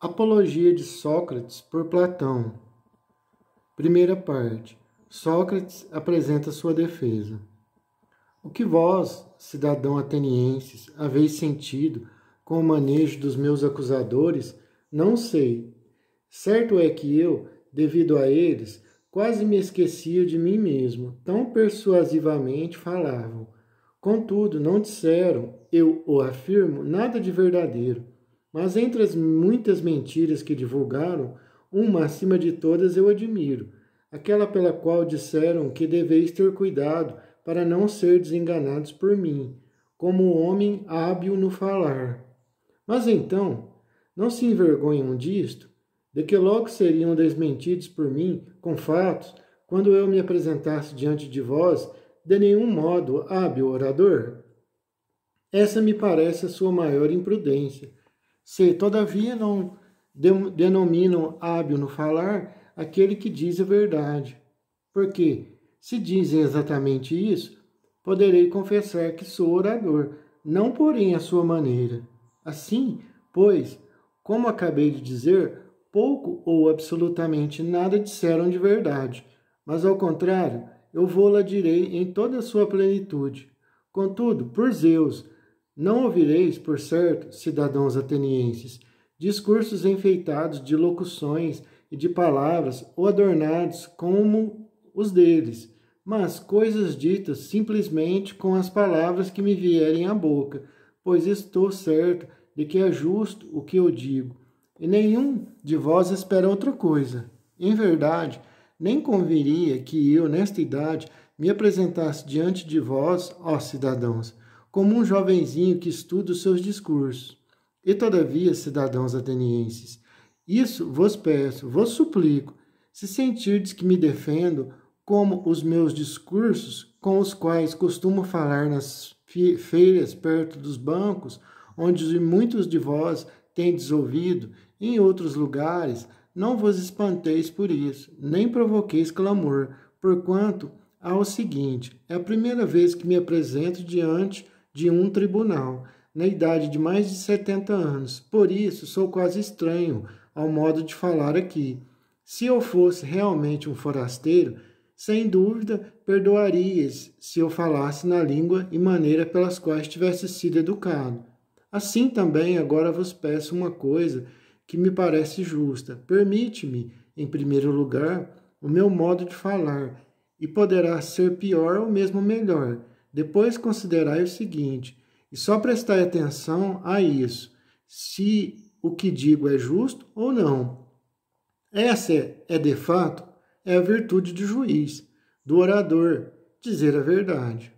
Apologia de Sócrates por Platão. Primeira parte. Sócrates apresenta sua defesa. O que vós, cidadão atenienses, haveis sentido com o manejo dos meus acusadores, não sei. Certo é que eu, devido a eles, quase me esquecia de mim mesmo, tão persuasivamente falavam. Contudo, não disseram, eu o afirmo, nada de verdadeiro. Mas entre as muitas mentiras que divulgaram, uma acima de todas eu admiro, aquela pela qual disseram que deveis ter cuidado para não ser desenganados por mim, como homem hábil no falar. Mas então, não se envergonham disto, de que logo seriam desmentidos por mim, com fatos, quando eu me apresentasse diante de vós, de nenhum modo hábil orador? Essa me parece a sua maior imprudência. Se, todavia, não denominam hábil no falar aquele que diz a verdade. Porque, se dizem exatamente isso, poderei confessar que sou orador, não porém à sua maneira. Assim, pois, como acabei de dizer, pouco ou absolutamente nada disseram de verdade, mas ao contrário, eu vou-la direi em toda a sua plenitude. Contudo, por Zeus, não ouvireis, por certo, cidadãos atenienses, discursos enfeitados de locuções e de palavras ou adornados como os deles, mas coisas ditas simplesmente com as palavras que me vierem à boca, pois estou certo de que é justo o que eu digo, e nenhum de vós espera outra coisa. Em verdade, nem conviria que eu, nesta idade, me apresentasse diante de vós, ó cidadãos, como um jovenzinho que estuda os seus discursos. E todavia, cidadãos atenienses, isso vos peço, vos suplico, se sentirdes que me defendo, como os meus discursos, com os quais costumo falar nas feiras perto dos bancos, onde muitos de vós tendes ouvido, em outros lugares, não vos espanteis por isso, nem provoqueis clamor, porquanto há o seguinte, é a primeira vez que me apresento diante de um tribunal, na idade de mais de 70 anos. Por isso, sou quase estranho ao modo de falar aqui. Se eu fosse realmente um forasteiro, sem dúvida, perdoarias se eu falasse na língua e maneira pelas quais tivesse sido educado. Assim também, agora vos peço uma coisa que me parece justa. Permite-me, em primeiro lugar, o meu modo de falar, e poderá ser pior ou mesmo melhor. Depois considerai o seguinte, e só prestai atenção a isso, se o que digo é justo ou não. Essa é de fato, a virtude do juiz, do orador, dizer a verdade.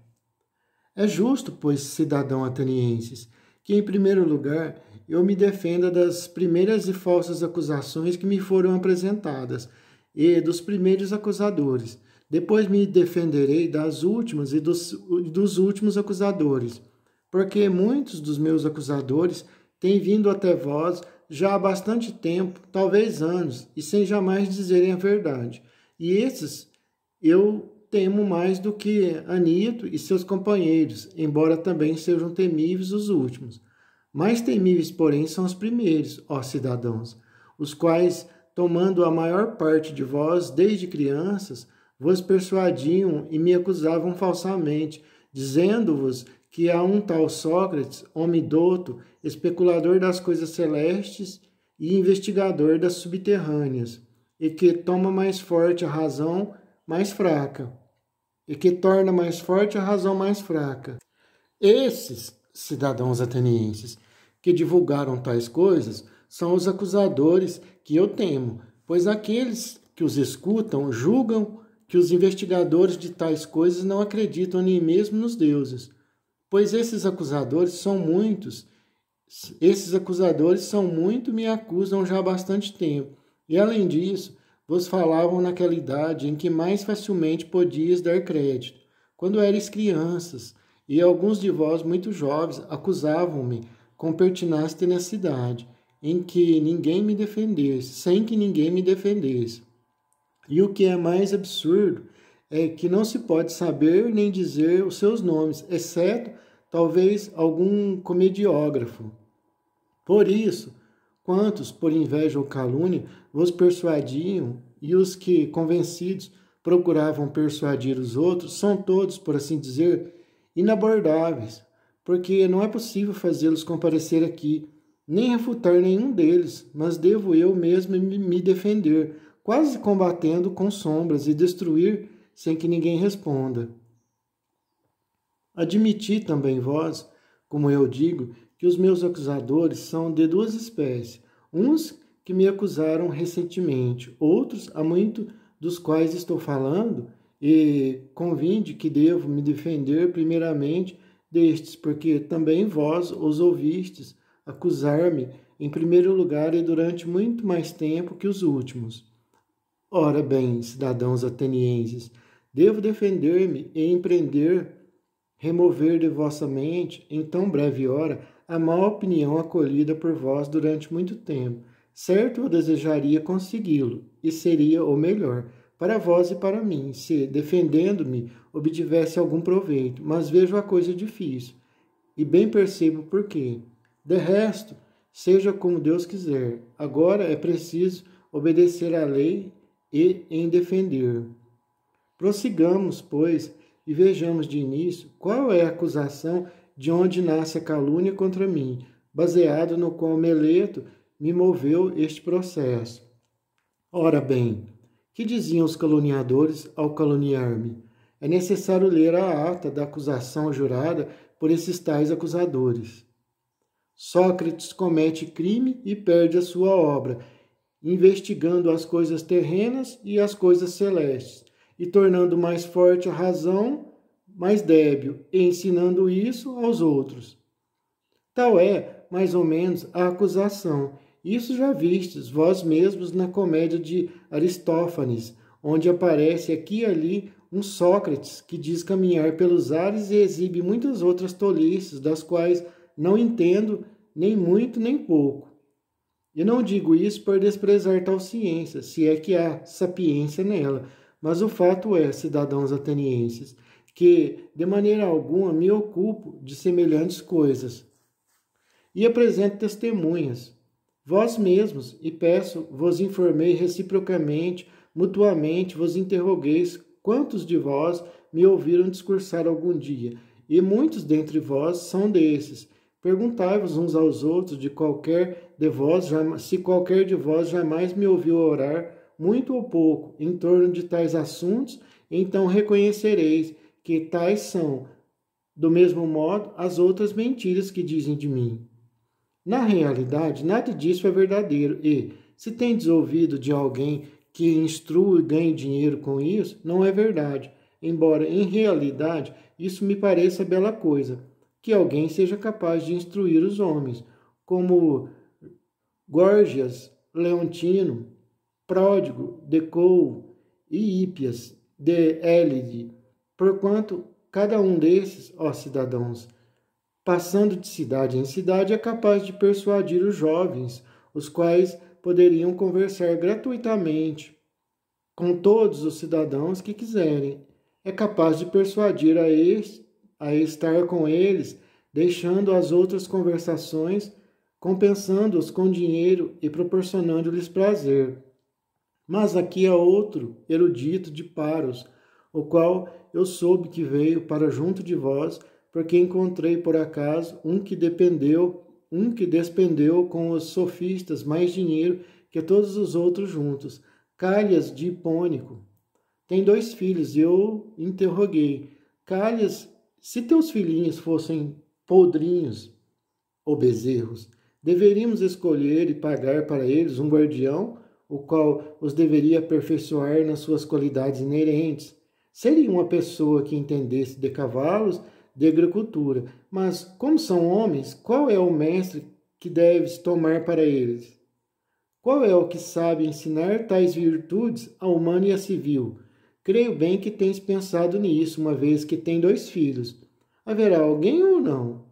É justo, pois, cidadão atenienses, que em primeiro lugar eu me defenda das primeiras e falsas acusações que me foram apresentadas e dos primeiros acusadores. Depois me defenderei das últimas e dos últimos acusadores, porque muitos dos meus acusadores têm vindo até vós já há bastante tempo, talvez anos, e sem jamais dizerem a verdade. E esses eu temo mais do que Anito e seus companheiros, embora também sejam temíveis os últimos. Mais temíveis, porém, são os primeiros, ó cidadãos, os quais, tomando a maior parte de vós desde crianças, vos persuadiam e me acusavam falsamente, dizendo-vos que há um tal Sócrates, homem douto, especulador das coisas celestes e investigador das subterrâneas, e que toma mais forte a razão mais fraca, e que torna mais forte a razão mais fraca. Esses cidadãos atenienses que divulgaram tais coisas são os acusadores que eu temo, pois aqueles que os escutam julgam que os investigadores de tais coisas não acreditam nem mesmo nos deuses, pois esses acusadores são muito e me acusam já há bastante tempo, e além disso, vos falavam naquela idade em que mais facilmente podias dar crédito, quando eres crianças, e alguns de vós muito jovens acusavam-me com pertinaz tenacidade, em que ninguém me defendesse, sem que ninguém me defendesse. E o que é mais absurdo é que não se pode saber nem dizer os seus nomes, exceto talvez algum comediógrafo. Por isso, Quantos, por inveja ou calúnia, vos persuadiam, e os que, convencidos, procuravam persuadir os outros, são todos, por assim dizer, inabordáveis, porque não é possível fazê-los comparecer aqui, nem refutar nenhum deles, mas devo eu mesmo me defender, quase combatendo com sombras e destruir sem que ninguém responda. Admiti também vós, como eu digo, que os meus acusadores são de duas espécies, uns que me acusaram recentemente, outros, há muito dos quais estou falando, e convinde que devo me defender primeiramente destes, porque também vós os ouvistes acusar-me em primeiro lugar e durante muito mais tempo que os últimos. Ora bem, cidadãos atenienses, devo defender-me e empreender, remover de vossa mente, em tão breve hora, a má opinião acolhida por vós durante muito tempo. Certo, eu desejaria consegui-lo, e seria o melhor, para vós e para mim, se, defendendo-me, obtivesse algum proveito, mas vejo a coisa difícil, e bem percebo por quê. De resto, seja como Deus quiser, agora é preciso obedecer à lei e em defender. Prossigamos, pois, e vejamos de início qual é a acusação de onde nasce a calúnia contra mim, baseado no qual Meleto me moveu este processo. Ora bem, que diziam os caluniadores ao caluniar-me? É necessário ler a ata da acusação jurada por esses tais acusadores. Sócrates comete crime e perde a sua obra, investigando as coisas terrenas e as coisas celestes, e tornando mais forte a razão, mais débil, e ensinando isso aos outros. Tal é, mais ou menos, a acusação. Isso já vistes vós mesmos na comédia de Aristófanes, onde aparece aqui e ali um Sócrates que diz caminhar pelos ares e exibe muitas outras tolices, das quais não entendo nem muito nem pouco. E não digo isso por desprezar tal ciência, se é que há sapiência nela, mas o fato é, cidadãos atenienses, que de maneira alguma me ocupo de semelhantes coisas. E apresento testemunhas, vós mesmos, e peço, vos informei reciprocamente, mutuamente, vos interrogueis quantos de vós me ouviram discursar algum dia, e muitos dentre vós são desses. Perguntai-vos uns aos outros de qualquer de vós, se qualquer de vós jamais me ouviu orar, muito ou pouco, em torno de tais assuntos, então reconhecereis que tais são, do mesmo modo, as outras mentiras que dizem de mim. Na realidade, nada disso é verdadeiro e, se tendes ouvido de alguém que instrui e ganhe dinheiro com isso, não é verdade, embora, em realidade, isso me pareça bela coisa, que alguém seja capaz de instruir os homens, como Górgias, Leontino, Pródigo, Decou e Hípias, de Élide, porquanto cada um desses, ó cidadãos, passando de cidade em cidade, é capaz de persuadir os jovens, os quais poderiam conversar gratuitamente com todos os cidadãos que quiserem. É capaz de persuadir a estar com eles, deixando as outras conversações, compensando-os com dinheiro e proporcionando-lhes prazer. Mas aqui há outro erudito de Paros, o qual eu soube que veio para junto de vós, porque encontrei por acaso um que despendeu com os sofistas mais dinheiro que todos os outros juntos, Calhas de Hipônico. Tem 2 filhos, e eu interroguei, Calhas, se teus filhinhos fossem podrinhos ou bezerros, deveríamos escolher e pagar para eles um guardião, o qual os deveria aperfeiçoar nas suas qualidades inerentes. Seria uma pessoa que entendesse de cavalos, de agricultura, mas como são homens, qual é o mestre que deves tomar para eles? Qual é o que sabe ensinar tais virtudes a humana e a civil? Creio bem que tens pensado nisso, uma vez que tem 2 filhos. Haverá alguém ou não?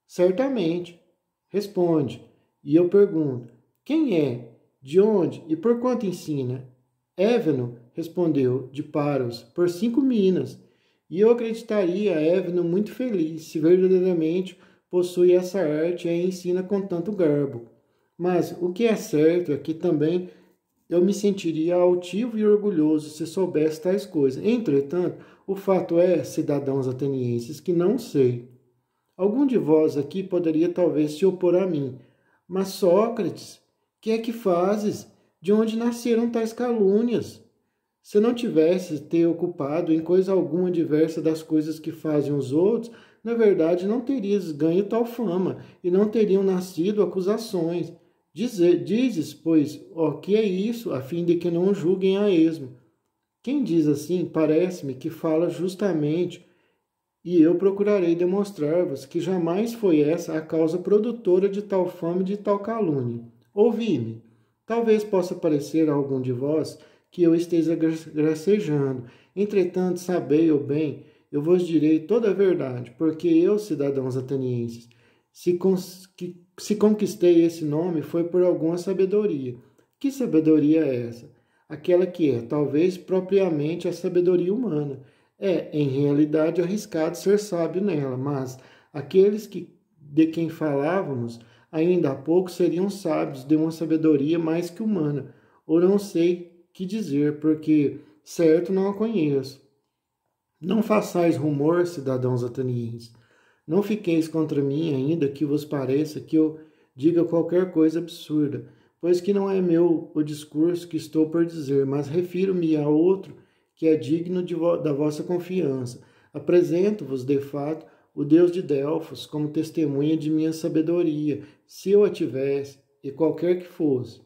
Certamente. Responde. E eu pergunto, quem é? De onde e por quanto ensina? Éveno, respondeu, de Paros, por 5 minas. E eu acreditaria Éveno muito feliz, se verdadeiramente possui essa arte e a ensina com tanto garbo. Mas o que é certo é que também eu me sentiria altivo e orgulhoso se soubesse tais coisas. Entretanto, o fato é, cidadãos atenienses, que não sei. Algum de vós aqui poderia talvez se opor a mim. Mas Sócrates, que é que fazes? De onde nasceram tais calúnias? Se não tivesse te ocupado em coisa alguma diversa das coisas que fazem os outros, na verdade não terias ganho tal fama, e não teriam nascido acusações. Dizes, pois, ó, que é isso, a fim de que não julguem a esmo. Quem diz assim, parece-me que fala justamente, e eu procurarei demonstrar-vos que jamais foi essa a causa produtora de tal fama e de tal calúnia. Ouvi-me. Talvez possa parecer a algum de vós que eu esteja gracejando. Entretanto, sabei-o bem, eu vos direi toda a verdade, porque eu, cidadãos atenienses, se conquistei esse nome foi por alguma sabedoria. Que sabedoria é essa? Aquela que é, talvez, propriamente a sabedoria humana. É, em realidade, arriscado ser sábio nela, mas aqueles de quem falávamos ainda há pouco seriam sábios de uma sabedoria mais que humana, ou não sei que dizer, porque certo não a conheço. Não façais rumor, cidadãos atenienses. Não fiqueis contra mim, ainda que vos pareça que eu diga qualquer coisa absurda, pois que não é meu o discurso que estou por dizer, mas refiro-me a outro que é digno da vossa confiança. Apresento-vos, de fato, o Deus de Delfos como testemunha de minha sabedoria, se eu a tivesse, e qualquer que fosse.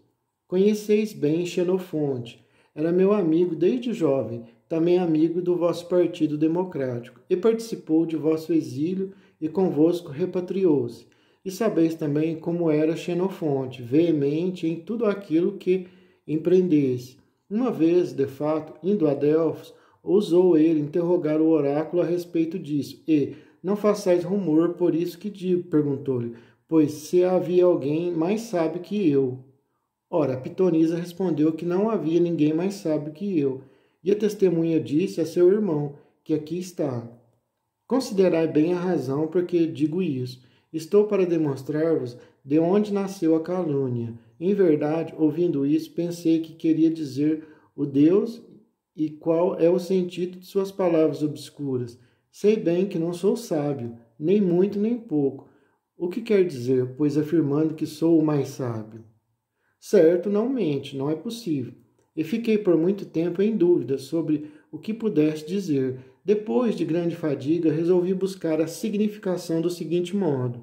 Conheceis bem Xenofonte. Era meu amigo desde jovem, também amigo do vosso partido democrático, e participou de vosso exílio e convosco repatriou-se. E sabeis também como era Xenofonte, veemente em tudo aquilo que empreendesse. Uma vez, de fato, indo a Delfos, ousou ele interrogar o oráculo a respeito disso, e não façais rumor por isso que digo, perguntou-lhe, pois se havia alguém mais sábio que eu. Ora, a pitonisa respondeu que não havia ninguém mais sábio que eu, e a testemunha disse a seu irmão, que aqui está. Considerai bem a razão por que digo isso. Estou para demonstrar-vos de onde nasceu a calúnia. Em verdade, ouvindo isso, pensei que queria dizer o Deus e qual é o sentido de suas palavras obscuras. Sei bem que não sou sábio, nem muito nem pouco. O que quer dizer, pois afirmando que sou o mais sábio? Certo, não mente, não é possível. E fiquei por muito tempo em dúvida sobre o que pudesse dizer. Depois de grande fadiga, resolvi buscar a significação do seguinte modo.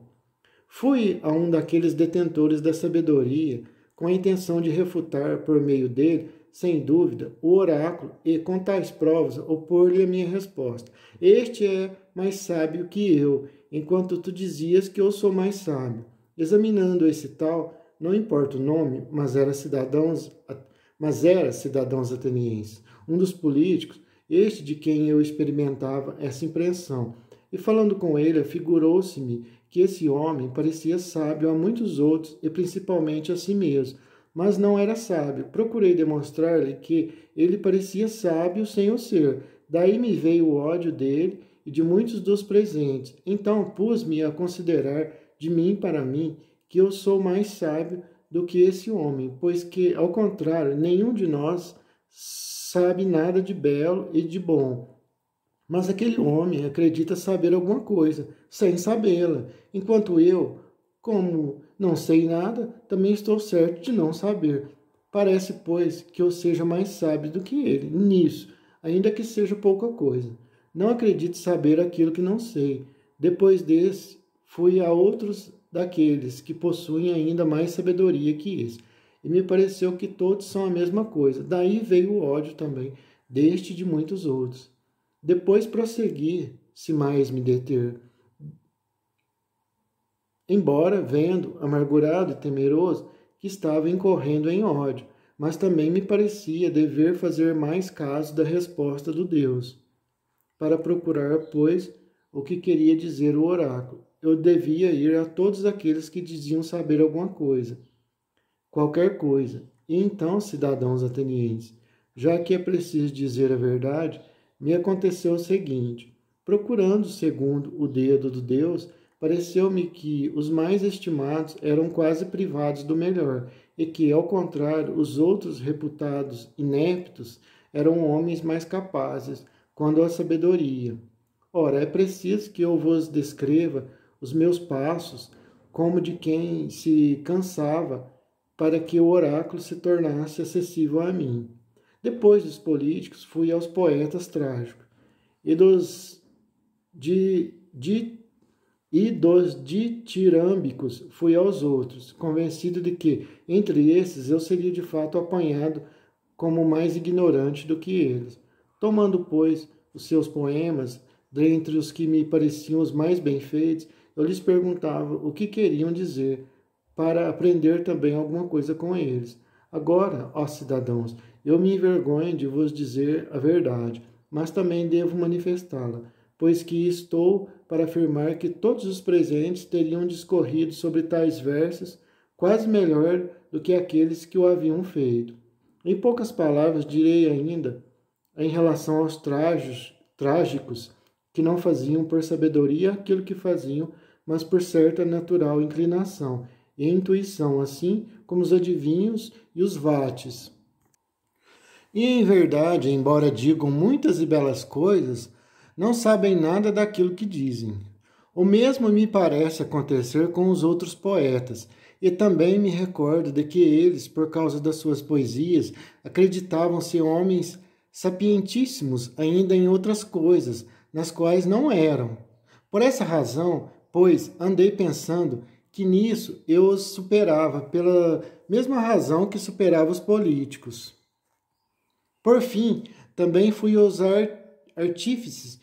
Fui a um daqueles detentores da sabedoria, com a intenção de refutar, por meio dele, sem dúvida, o oráculo e, com tais provas, opor-lhe a minha resposta. Este é mais sábio que eu, enquanto tu dizias que eu sou mais sábio. Examinando esse tal, não importa o nome, mas era cidadãos atenienses. Um dos políticos, este de quem eu experimentava essa impressão. E falando com ele, afigurou-se-me que esse homem parecia sábio a muitos outros e principalmente a si mesmo, mas não era sábio. Procurei demonstrar-lhe que ele parecia sábio sem o ser. Daí me veio o ódio dele e de muitos dos presentes. Então pus-me a considerar de mim para mim que eu sou mais sábio do que esse homem, pois que, ao contrário, nenhum de nós sabe nada de belo e de bom. Mas aquele homem acredita saber alguma coisa, sem sabê-la, enquanto eu, como não sei nada, também estou certo de não saber. Parece, pois, que eu seja mais sábio do que ele, nisso, ainda que seja pouca coisa. Não acredito saber aquilo que não sei. Depois desse, fui a outros daqueles que possuem ainda mais sabedoria que esse, e me pareceu que todos são a mesma coisa. Daí veio o ódio também, deste e de muitos outros. Depois prossegui, se mais me deter. Embora, vendo, amargurado e temeroso, que estava incorrendo em ódio, mas também me parecia dever fazer mais caso da resposta do Deus. Para procurar, pois, o que queria dizer o oráculo, eu devia ir a todos aqueles que diziam saber alguma coisa, qualquer coisa. E então, cidadãos atenienses, já que é preciso dizer a verdade, me aconteceu o seguinte: procurando segundo o dedo do Deus, Pareceu-me que os mais estimados eram quase privados do melhor, e que, ao contrário, os outros reputados ineptos eram homens mais capazes, quanto à sabedoria. Ora, é preciso que eu vos descreva os meus passos como de quem se cansava para que o oráculo se tornasse acessível a mim. Depois dos políticos, fui aos poetas trágicos e de, dos ditirâmbicos fui aos outros, convencido de que, entre esses, eu seria de fato apanhado como mais ignorante do que eles. Tomando, pois, os seus poemas, dentre os que me pareciam os mais bem feitos, eu lhes perguntava o que queriam dizer, para aprender também alguma coisa com eles. Agora, ó cidadãos, eu me envergonho de vos dizer a verdade, mas também devo manifestá-la, pois que estou para afirmar que todos os presentes teriam discorrido sobre tais versos quase melhor do que aqueles que o haviam feito. Em poucas palavras, direi ainda, em relação aos trágicos, que não faziam por sabedoria aquilo que faziam, mas por certa natural inclinação e intuição, assim como os adivinhos e os vates. E em verdade, embora digam muitas e belas coisas, não sabem nada daquilo que dizem. O mesmo me parece acontecer com os outros poetas, e também me recordo de que eles, por causa das suas poesias, acreditavam-se homens sapientíssimos ainda em outras coisas, nas quais não eram. Por essa razão, pois, andei pensando que nisso eu os superava, pela mesma razão que superava os políticos. Por fim, também fui aos artífices,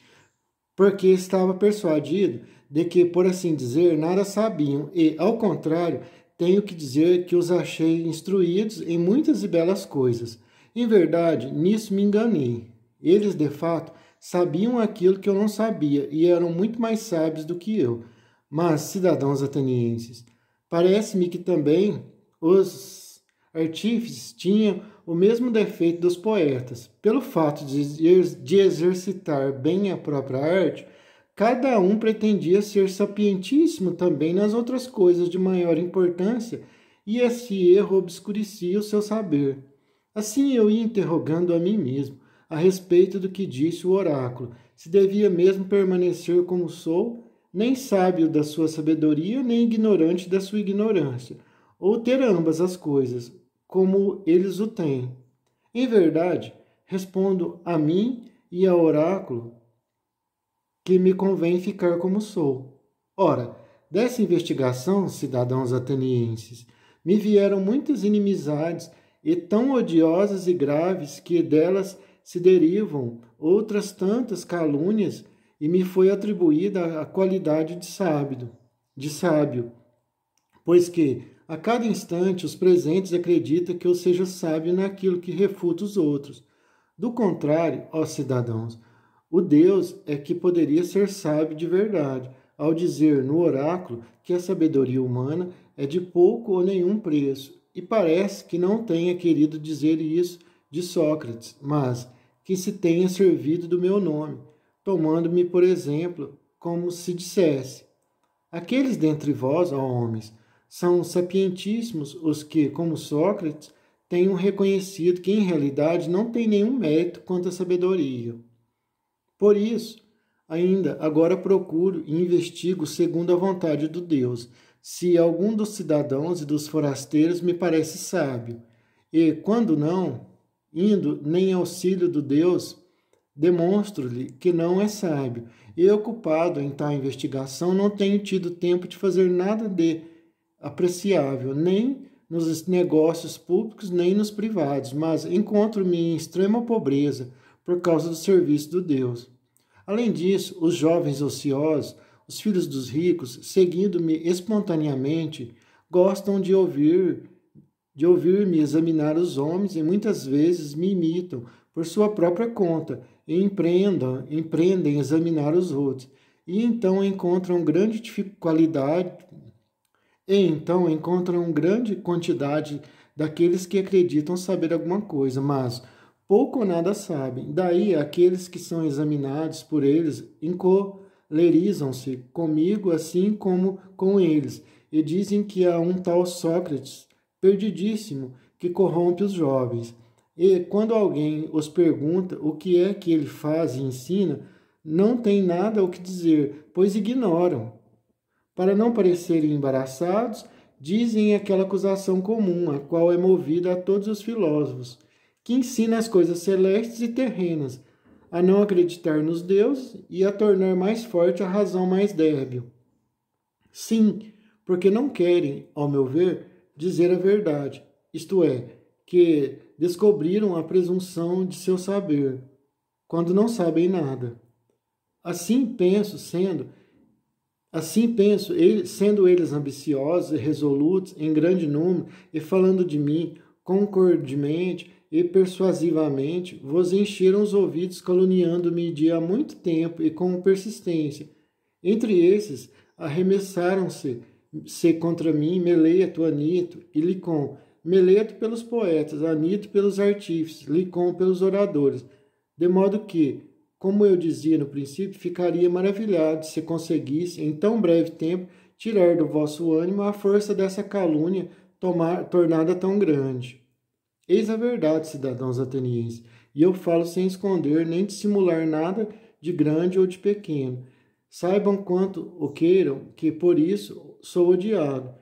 porque estava persuadido de que, por assim dizer, nada sabiam, e, ao contrário, tenho que dizer que os achei instruídos em muitas e belas coisas. Em verdade, nisso me enganei. Eles, de fato, sabiam aquilo que eu não sabia e eram muito mais sábios do que eu. Mas, cidadãos atenienses, parece-me que também os artífices tinham o mesmo defeito dos poetas. Pelo fato de exercitar bem a própria arte, cada um pretendia ser sapientíssimo também nas outras coisas de maior importância, e esse erro obscurecia o seu saber. Assim eu ia interrogando a mim mesmo, a respeito do que disse o oráculo, se devia mesmo permanecer como sou, nem sábio da sua sabedoria, nem ignorante da sua ignorância, ou ter ambas as coisas, como eles o têm. Em verdade, respondo a mim e ao oráculo que me convém ficar como sou. Ora, dessa investigação, cidadãos atenienses, me vieram muitas inimizades e tão odiosas e graves que delas se derivam outras tantas calúnias e me foi atribuída a qualidade de sábio, pois que a cada instante os presentes acreditam que eu seja sábio naquilo que refuta os outros. Do contrário, ó cidadãos, o Deus é que poderia ser sábio de verdade, ao dizer no oráculo que a sabedoria humana é de pouco ou nenhum preço, e parece que não tenha querido dizer isso de Sócrates, mas que se tenha servido do meu nome, tomando-me, por exemplo, como se dissesse: aqueles dentre vós, ó homens, são sapientíssimos os que, como Sócrates, tenham reconhecido que em realidade não tem nenhum mérito quanto à sabedoria. Por isso, ainda agora procuro e investigo segundo a vontade do Deus, se algum dos cidadãos e dos forasteiros me parece sábio, e, quando não, indo nem auxílio do Deus, demonstro-lhe que não é sábio, e ocupado em tal investigação não tenho tido tempo de fazer nada de apreciável, nem nos negócios públicos, nem nos privados, mas encontro-me em extrema pobreza por causa do serviço do Deus. Além disso, os jovens ociosos, os filhos dos ricos, seguindo-me espontaneamente, gostam de ouvir-me examinar os homens e muitas vezes me imitam por sua própria conta e empreendem examinar os outros. E então encontram grande quantidade daqueles que acreditam saber alguma coisa, mas pouco ou nada sabem. Daí aqueles que são examinados por eles familiarizam-se comigo assim como com eles, e dizem que há um tal Sócrates, perdidíssimo, que corrompe os jovens. E, quando alguém os pergunta o que é que ele faz e ensina, não tem nada o que dizer, pois ignoram. Para não parecerem embaraçados, dizem aquela acusação comum, a qual é movida a todos os filósofos, que ensina as coisas celestes e terrenas, a não acreditar nos deuses e a tornar mais forte a razão mais débil. Sim, porque não querem, ao meu ver, dizer a verdade, isto é, que descobriram a presunção de seu saber, quando não sabem nada. Sendo eles ambiciosos e resolutos em grande número, e falando de mim concordemente e persuasivamente, vos encheram os ouvidos caluniando-me de há muito tempo e com persistência. Entre esses, arremessaram-se contra mim Meleto, Anito e Licon, Meleto pelos poetas, Anito pelos artífices, Licon pelos oradores, de modo que, como eu dizia no princípio, ficaria maravilhado se conseguisse, em tão breve tempo, tirar do vosso ânimo a força dessa calúnia tornada tão grande. Eis a verdade, cidadãos atenienses, e eu falo sem esconder nem dissimular nada de grande ou de pequeno. Saibam quanto o queiram, que por isso sou odiado.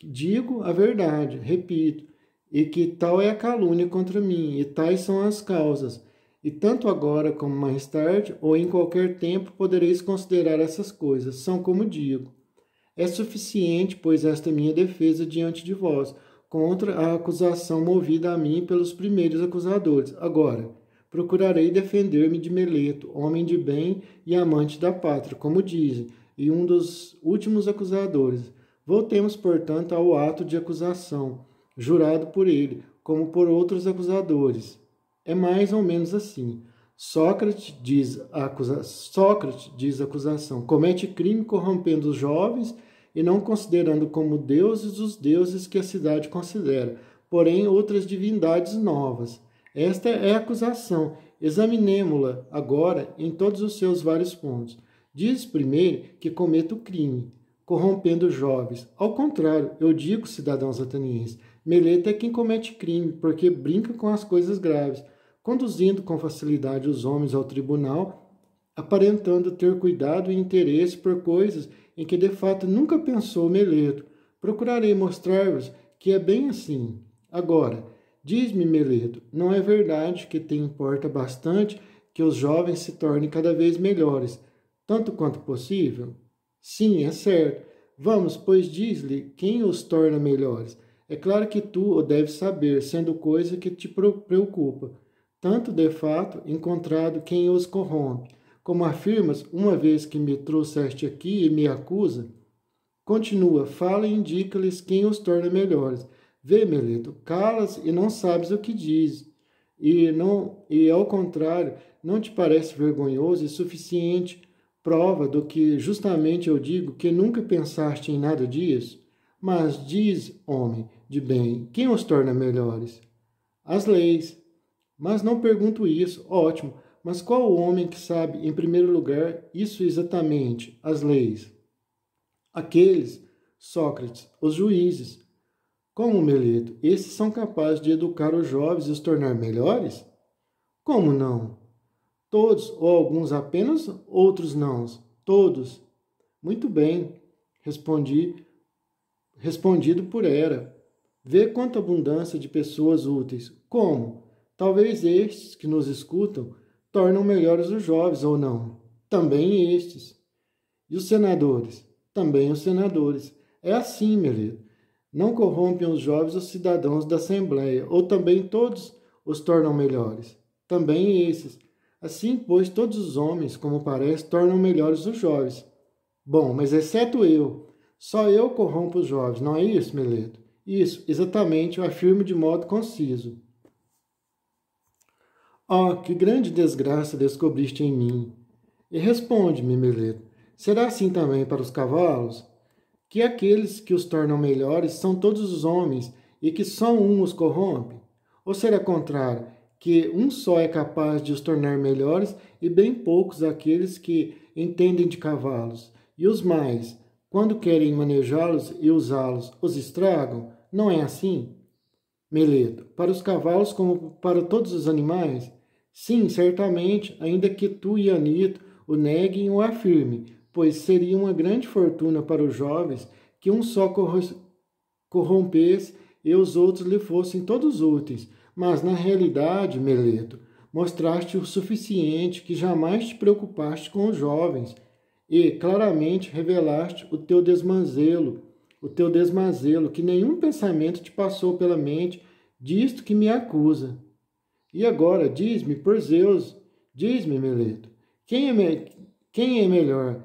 Digo a verdade, repito, e que tal é a calúnia contra mim, e tais são as causas. E tanto agora como mais tarde, ou em qualquer tempo, podereis considerar essas coisas, são como digo. É suficiente, pois, esta minha defesa diante de vós, contra a acusação movida a mim pelos primeiros acusadores. Agora, procurarei defender-me de Meleto, homem de bem e amante da pátria, como dizem, e um dos últimos acusadores. Voltemos, portanto, ao ato de acusação, jurado por ele, como por outros acusadores. É mais ou menos assim. Sócrates diz a acusação, comete crime corrompendo os jovens e não considerando como deuses os deuses que a cidade considera, porém outras divindades novas. Esta é a acusação. Examinemo-la agora em todos os seus vários pontos. Diz primeiro que cometo crime, corrompendo os jovens. Ao contrário, eu digo, cidadãos atenienses, Meleto é quem comete crime, porque brinca com as coisas graves, conduzindo com facilidade os homens ao tribunal, aparentando ter cuidado e interesse por coisas em que de fato nunca pensou Meleto. Procurarei mostrar-vos que é bem assim. Agora, diz-me, Meleto, não é verdade que te importa bastante que os jovens se tornem cada vez melhores, tanto quanto possível? Sim, é certo. Vamos, pois diz-lhe quem os torna melhores. É claro que tu o deves saber, sendo coisa que te preocupa. Tanto, de fato, encontrado quem os corrompe, como afirmas, uma vez que me trouxeste aqui e me acusa. Continua, fala e indica-lhes quem os torna melhores. Vê, Meleto, calas e não sabes o que diz. E ao contrário, não te parece vergonhoso e suficiente prova do que justamente eu digo que nunca pensaste em nada disso? Mas diz, homem de bem, quem os torna melhores? As leis. Mas não pergunto isso. Ótimo. Mas qual o homem que sabe, em primeiro lugar, isso exatamente, as leis? Aqueles, Sócrates, os juízes. Como, Meleto, esses são capazes de educar os jovens e os tornar melhores? Como não? Todos, ou alguns apenas, outros não. Todos. Muito bem, respondido por Hera. Vê quanta abundância de pessoas úteis. Como? Talvez estes que nos escutam tornam melhores os jovens, ou não? Também estes. E os senadores? Também os senadores. É assim, Meleto. Não corrompem os jovens os cidadãos da Assembleia, ou também todos os tornam melhores. Também esses. Assim, pois, todos os homens, como parece, tornam melhores os jovens. Bom, mas exceto eu. Só eu corrompo os jovens, não é isso, Meleto? Isso, exatamente, eu afirmo de modo conciso. Oh, que grande desgraça descobriste em mim. E responde-me, Meleto, será assim também para os cavalos? Que aqueles que os tornam melhores são todos os homens e que só um os corrompe? Ou será contrário, que um só é capaz de os tornar melhores e bem poucos aqueles que entendem de cavalos. E os mais, quando querem manejá-los e usá-los, os estragam? Não é assim? Meleto, para os cavalos como para todos os animais? Sim, certamente, ainda que tu e Anito o neguem ou afirmem, pois seria uma grande fortuna para os jovens que um só corrompesse e os outros lhe fossem todos úteis. Mas, na realidade, Meleto, mostraste o suficiente que jamais te preocupaste com os jovens e claramente revelaste o teu desmazelo, que nenhum pensamento te passou pela mente disto que me acusa. E agora, diz-me, por Zeus, diz-me, Meleto, quem é melhor?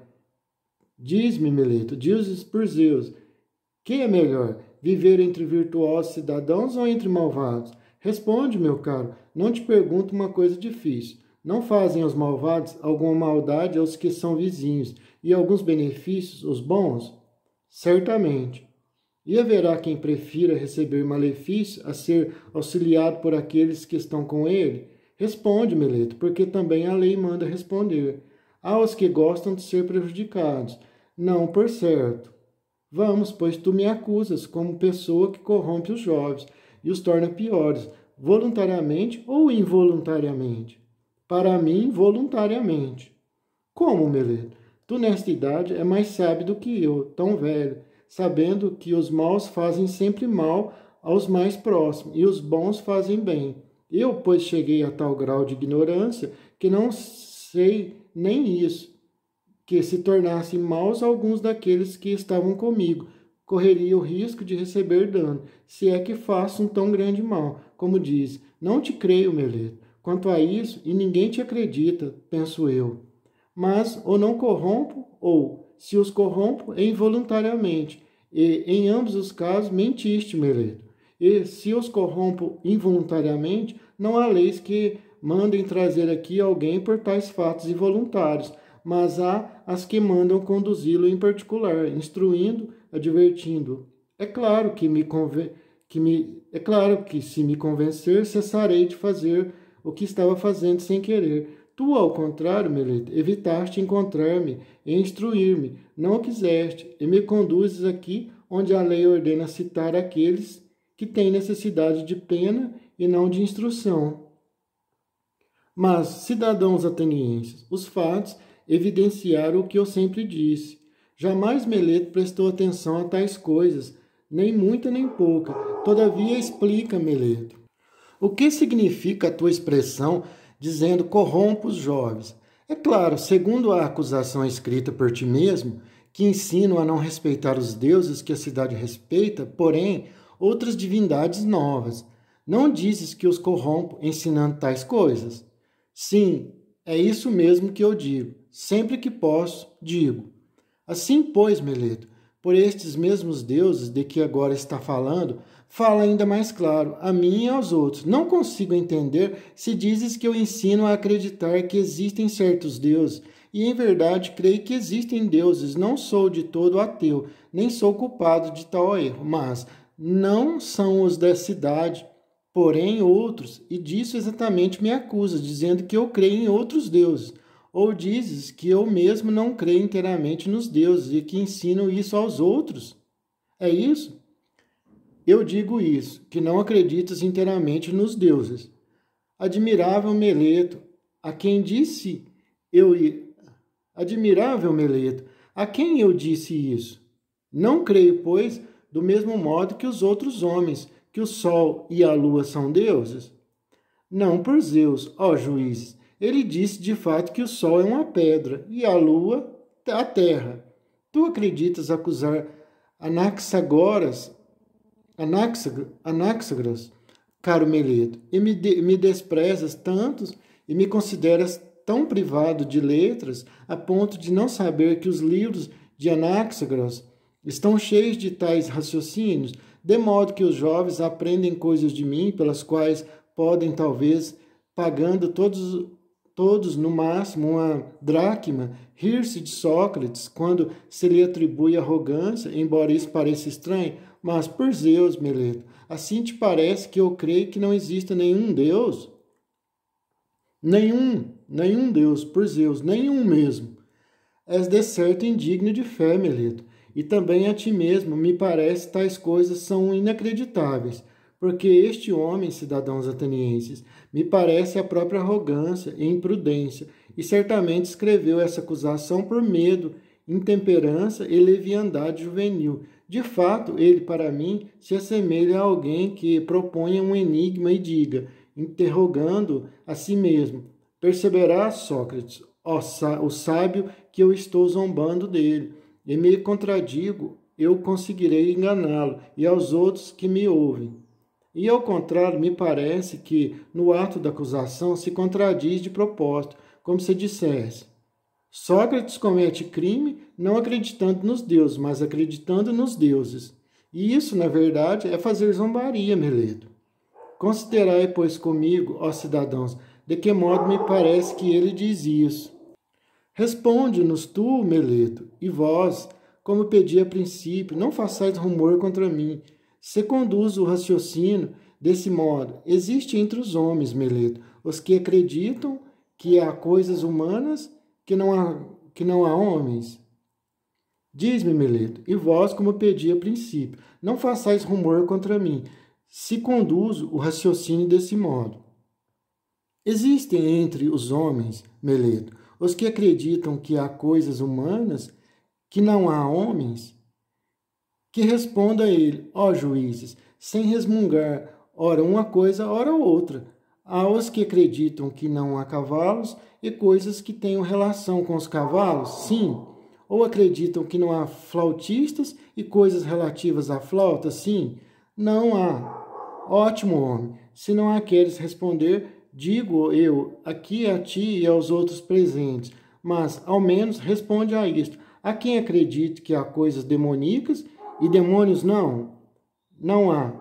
Diz-me, Meleto, diz por Zeus, quem é melhor, viver entre virtuosos cidadãos ou entre malvados? Responde, meu caro, não te pergunto uma coisa difícil. Não fazem os malvados alguma maldade aos que são vizinhos e alguns benefícios os bons? Certamente. E haverá quem prefira receber malefício a ser auxiliado por aqueles que estão com ele? Responde, Meleto, porque também a lei manda responder. Há os que gostam de ser prejudicados. Não, por certo. Vamos, pois tu me acusas como pessoa que corrompe os jovens e os torna piores, voluntariamente ou involuntariamente? Para mim, voluntariamente. Como, Meleto? Tu, nesta idade, é mais sábio do que eu, tão velho, sabendo que os maus fazem sempre mal aos mais próximos e os bons fazem bem. Eu, pois, cheguei a tal grau de ignorância que não sei nem isso, que se tornassem maus alguns daqueles que estavam comigo, correria o risco de receber dano, se é que faço um tão grande mal. Como diz, não te creio, Meleto, quanto a isso, e ninguém te acredita, penso eu. Mas ou não corrompo, ou, se os corrompo, é involuntariamente, e em ambos os casos mentiste, Meleto. E se os corrompo involuntariamente, não há leis que mandem trazer aqui alguém por tais fatos involuntários, mas há as que mandam conduzi-lo em particular, instruindo, advertindo. É claro é claro que se me convencer, cessarei de fazer o que estava fazendo sem querer. Tu, ao contrário, Meleto, evitaste encontrar-me e instruir-me, não o quiseste, e me conduzes aqui onde a lei ordena citar aqueles que têm necessidade de pena e não de instrução. Mas, cidadãos atenienses, os fatos evidenciaram o que eu sempre disse. Jamais Meleto prestou atenção a tais coisas, nem muita nem pouca. Todavia explica, Meleto. O que significa a tua expressão dizendo corrompa os jovens? É claro, segundo a acusação escrita por ti mesmo, que ensinam a não respeitar os deuses que a cidade respeita, porém, outras divindades novas. Não dizes que os corrompo ensinando tais coisas? Sim, é isso mesmo que eu digo. Sempre que posso, digo. Assim, pois, Meleto, por estes mesmos deuses de que agora está falando, fala ainda mais claro, a mim e aos outros. Não consigo entender se dizes que eu ensino a acreditar que existem certos deuses, e em verdade creio que existem deuses. Não sou de todo ateu, nem sou culpado de tal erro, mas não são os da cidade, porém outros, e disso exatamente me acusas, dizendo que eu creio em outros deuses. Ou dizes que eu mesmo não creio inteiramente nos deuses e que ensino isso aos outros? É isso? Eu digo isso, que não acreditas inteiramente nos deuses. Admirável Meleto, a quem disse eu... Admirável Meleto, a quem eu disse isso? Não creio, pois, do mesmo modo que os outros homens, que o sol e a lua são deuses? Não por Zeus, ó juízes. Ele disse de fato que o sol é uma pedra e a lua a terra. Tu acreditas acusar Anaxagoras, caro Meleto, e me desprezas tantos e me consideras tão privado de letras a ponto de não saber que os livros de Anaxagoras estão cheios de tais raciocínios, de modo que os jovens aprendem coisas de mim pelas quais podem, talvez, pagando todos no máximo uma dracma, rir-se de Sócrates quando se lhe atribui arrogância, embora isso pareça estranho, mas por Zeus, Meleto, assim te parece que eu creio que não exista nenhum Deus? Nenhum Deus, por Zeus, nenhum mesmo. És de certo indigno de fé, Meleto, e também a ti mesmo me parece tais coisas são inacreditáveis, porque este homem, cidadãos atenienses, me parece a própria arrogância e imprudência, e certamente escreveu essa acusação por medo, intemperança e leviandade juvenil. De fato, ele, para mim, se assemelha a alguém que proponha um enigma e diga, interrogando a si mesmo, perceberás, Sócrates, ó, o sábio, que eu estou zombando dele, e me contradigo, eu conseguirei enganá-lo, e aos outros que me ouvem. E ao contrário, me parece que, no ato da acusação, se contradiz de propósito, como se dissesse: Sócrates comete crime não acreditando nos deuses, mas acreditando nos deuses. E isso, na verdade, é fazer zombaria, Meleto. Considerai, pois, comigo, ó cidadãos, de que modo me parece que ele diz isso. Responde-nos tu, Meleto, e vós, como pedi a princípio, não façais rumor contra mim. Se conduz o raciocínio desse modo, existe entre os homens, Meleto, os que acreditam que há coisas humanas que não há homens. Diz-me, Meleto, e vós, como pedi a princípio, não façais rumor contra mim, se conduzo o raciocínio desse modo. Existem entre os homens, Meleto, os que acreditam que há coisas humanas que não há homens? Que responda a ele, ó juízes, sem resmungar, ora uma coisa, ora outra. Há os que acreditam que não há cavalos e coisas que tenham relação com os cavalos, sim. Ou acreditam que não há flautistas e coisas relativas à flauta, sim. Não há. Ótimo, homem. Se não a queres responder, digo eu aqui a ti e aos outros presentes, mas ao menos responde a isto. Há quem acredite que há coisas demoníacas e demônios não? Não há.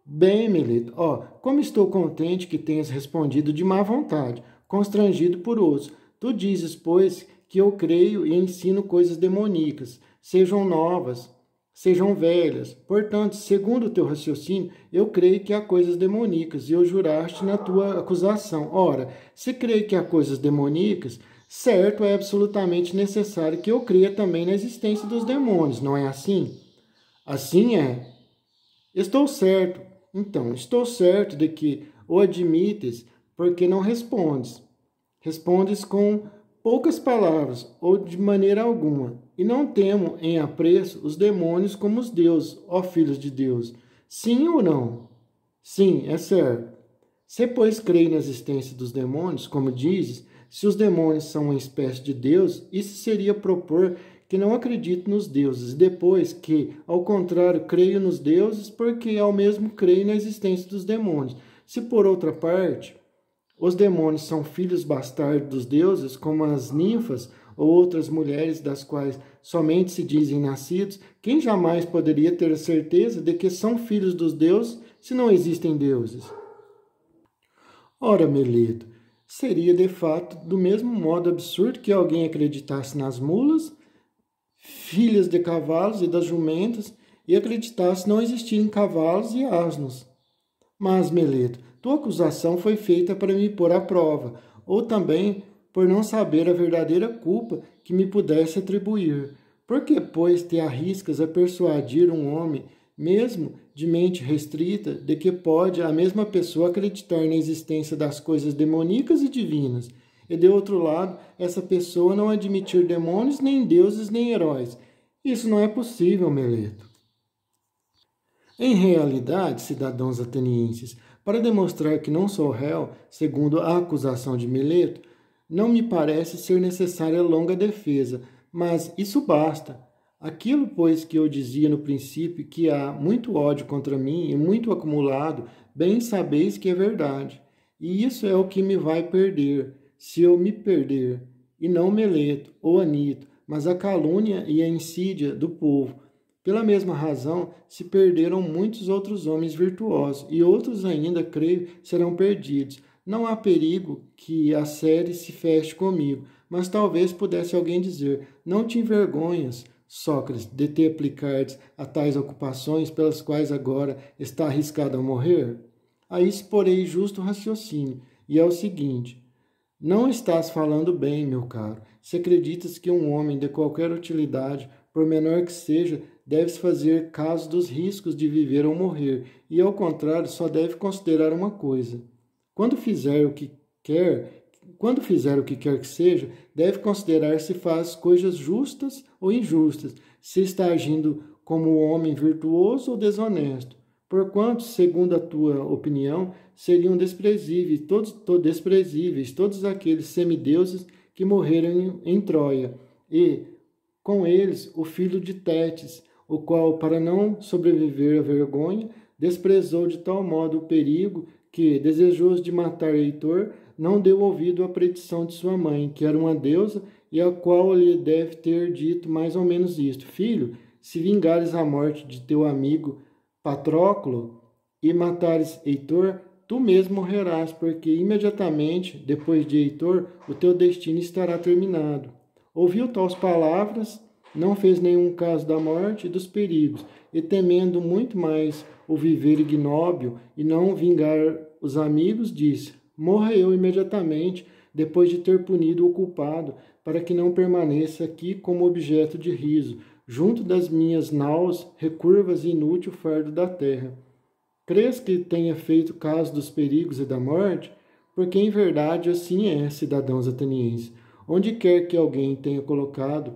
Bem, Meleto, como estou contente que tenhas respondido de má vontade, constrangido por outros. Tu dizes, pois, que eu creio e ensino coisas demoníacas, sejam novas, sejam velhas. Portanto, segundo o teu raciocínio, eu creio que há coisas demoníacas, e eu juraste na tua acusação. Ora, se creio que há coisas demoníacas, certo, é absolutamente necessário que eu creia também na existência dos demônios, não é assim? Assim é. Estou certo. Então, estou certo de que o admites porque não respondes. Respondes com poucas palavras ou de maneira alguma. E não temo em apreço os demônios como os deuses, ó filhos de Deus. Sim ou não? Sim, é certo. Se, pois, creio na existência dos demônios, como dizes, se os demônios são uma espécie de Deus, isso seria propor que não acredito nos deuses, depois que, ao contrário, creio nos deuses, porque ao mesmo creio na existência dos demônios. Se, por outra parte, os demônios são filhos bastardos dos deuses, como as ninfas ou outras mulheres das quais somente se dizem nascidos, quem jamais poderia ter a certeza de que são filhos dos deuses se não existem deuses? Ora, Meleto, seria de fato do mesmo modo absurdo que alguém acreditasse nas mulas, filhas de cavalos e das jumentas, e acreditasse não existirem cavalos e asnos. Mas, Meleto, tua acusação foi feita para me pôr à prova, ou também por não saber a verdadeira culpa que me pudesse atribuir. Por que, pois, te arriscas a persuadir um homem, mesmo de mente restrita, de que pode a mesma pessoa acreditar na existência das coisas demoníacas e divinas, e, de outro lado, essa pessoa não admitir demônios, nem deuses, nem heróis? Isso não é possível, Meleto. Em realidade, cidadãos atenienses, para demonstrar que não sou réu, segundo a acusação de Meleto, não me parece ser necessária longa defesa, mas isso basta. Aquilo, pois, que eu dizia no princípio, que há muito ódio contra mim e muito acumulado, bem sabeis que é verdade. E isso é o que me vai perder, se eu me perder, e não Meleto ou Anito, mas a calúnia e a insídia do povo. Pela mesma razão, se perderam muitos outros homens virtuosos, e outros ainda, creio, serão perdidos. Não há perigo que a série se feche comigo, mas talvez pudesse alguém dizer, não te envergonhas, Sócrates, de te aplicares a tais ocupações pelas quais agora está arriscado a morrer? A isso porei justo raciocínio, e é o seguinte: Não estás falando bem, meu caro, se acreditas que um homem de qualquer utilidade, por menor que seja, deves fazer caso dos riscos de viver ou morrer, e ao contrário, só deve considerar uma coisa. Quando fizer o que quer, quando fizer o que quer que seja, deve considerar se faz coisas justas ou injustas, se está agindo como homem virtuoso ou desonesto. Porquanto, segundo a tua opinião, seriam desprezíveis todos aqueles semideuses que morreram em Troia, e, com eles, o filho de Tétis, o qual, para não sobreviver à vergonha, desprezou de tal modo o perigo que, desejoso de matar Heitor, não deu ouvido à predição de sua mãe, que era uma deusa, e a qual lhe deve ter dito mais ou menos isto: Filho, se vingares a morte de teu amigo Patroclo e matares Heitor, tu mesmo morrerás, porque imediatamente depois de Heitor o teu destino estará terminado. Ouviu tais palavras, não fez nenhum caso da morte e dos perigos, e temendo muito mais o viver ignóbil e não vingar os amigos, disse: Morra eu imediatamente, depois de ter punido o culpado, para que não permaneça aqui como objeto de riso, junto das minhas naus, recurvas e inútil fardo da terra. Crês que tenha feito caso dos perigos e da morte? Porque em verdade assim é, cidadãos atenienses. Onde quer que alguém tenha colocado,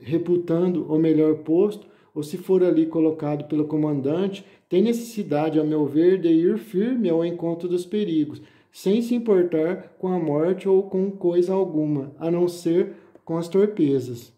reputando o melhor posto, ou se for ali colocado pelo comandante, tem necessidade, a meu ver, de ir firme ao encontro dos perigos, sem se importar com a morte ou com coisa alguma, a não ser com as torpezas.